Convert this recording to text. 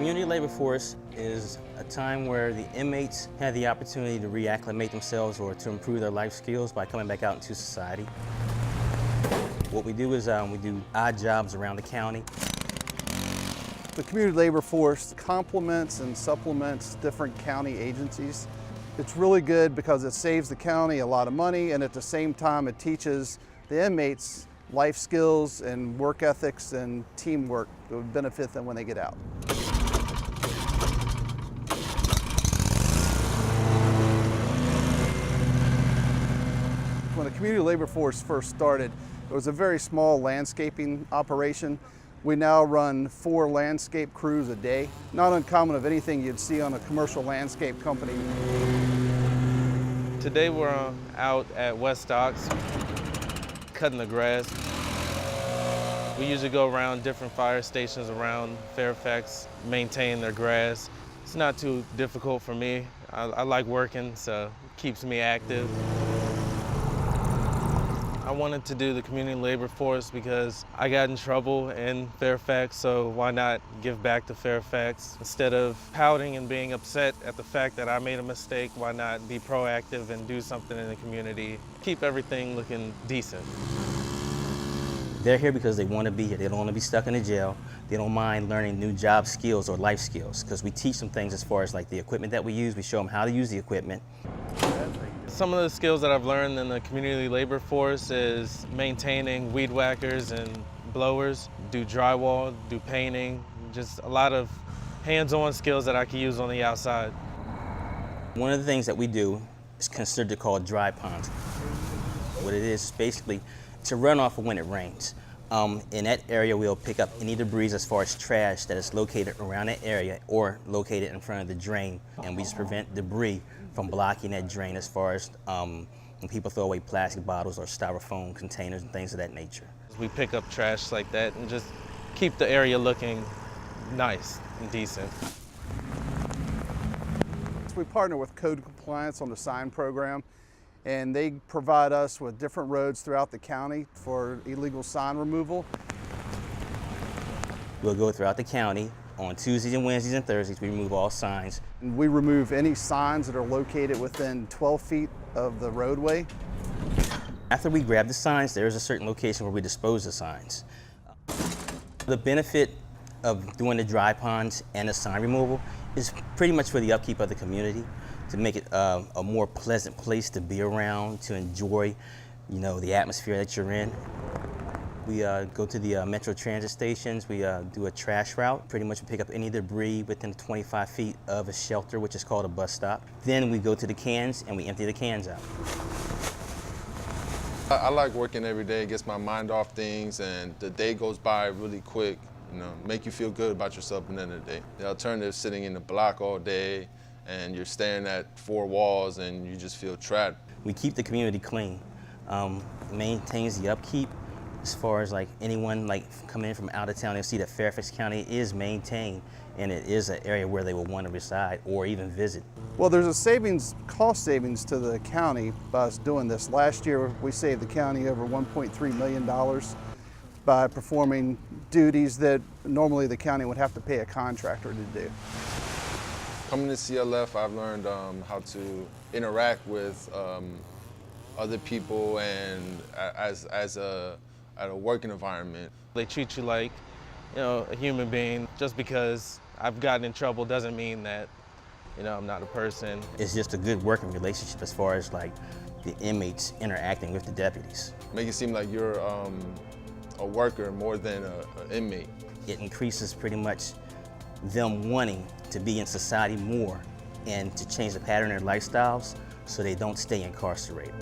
Community labor force is a time where the inmates have the opportunity to reacclimate themselves or to improve their life skills by coming back out into society. What we do is we do odd jobs around the county. The community labor force complements and supplements different county agencies. It's really good because it saves the county a lot of money, and at the same time it teaches the inmates life skills and work ethics and teamwork that would benefit them when they get out. When the community labor force first started, it was a very small landscaping operation. We now run 4 landscape crews a day. Not uncommon of anything you'd see on a commercial landscape company. Today we're out at West Docks, cutting the grass. We usually go around different fire stations around Fairfax, maintain their grass. It's not too difficult for me. I like working, so it keeps me active. I wanted to do the community labor force because I got in trouble in Fairfax, so why not give back to Fairfax? Instead of pouting and being upset at the fact that I made a mistake, why not be proactive and do something in the community? Keep everything looking decent. They're here because they want to be here. They don't want to be stuck in a jail. They don't mind learning new job skills or life skills because we teach them things as far as like the equipment that we use. We show them how to use the equipment. Some of the skills that I've learned in the community labor force is maintaining weed whackers and blowers, do drywall, do painting, just a lot of hands-on skills that I can use on the outside. One of the things that we do is considered called dry ponds. What it is basically it's a runoff of when it rains. In that area, we'll pick up any debris as far as trash that is located around that area or located in front of the drain, and we just prevent debris from blocking that drain as far as when people throw away plastic bottles or styrofoam containers and things of that nature. We pick up trash like that and just keep the area looking nice and decent. We partner with Code Compliance on the sign program, and they provide us with different roads throughout the county for illegal sign removal. We'll go throughout the county. On Tuesdays and Wednesdays and Thursdays, we remove all signs. And we remove any signs that are located within 12 feet of the roadway. After we grab the signs, there is a certain location where we dispose the signs. The benefit of doing the dry ponds and the sign removal is pretty much for the upkeep of the community, to make it a more pleasant place to be around, to enjoy, the atmosphere that you're in. We go to the Metro Transit stations. We do a trash route. Pretty much we pick up any debris within 25 feet of a shelter, which is called a bus stop. Then we go to the cans and we empty the cans out. I like working every day. It gets my mind off things, and the day goes by really quick. Make you feel good about yourself at the end of the day. The alternative is sitting in the block all day, and you're staring at 4 walls, and you just feel trapped. We keep the community clean. Maintains the upkeep. As far as like anyone coming in from out of town, they'll see that Fairfax County is maintained, and it is an area where they will want to reside or even visit. Well, there's a cost savings to the county by us doing this. Last year, we saved the county over $1.3 million by performing duties that normally the county would have to pay a contractor to do. Coming to CLF, I've learned how to interact with other people and at a working environment. They treat you like, a human being. Just because I've gotten in trouble doesn't mean that, I'm not a person. It's just a good working relationship as far as the inmates interacting with the deputies. Make it seem like you're a worker more than an inmate. It increases pretty much them wanting to be in society more and to change the pattern of their lifestyles so they don't stay incarcerated.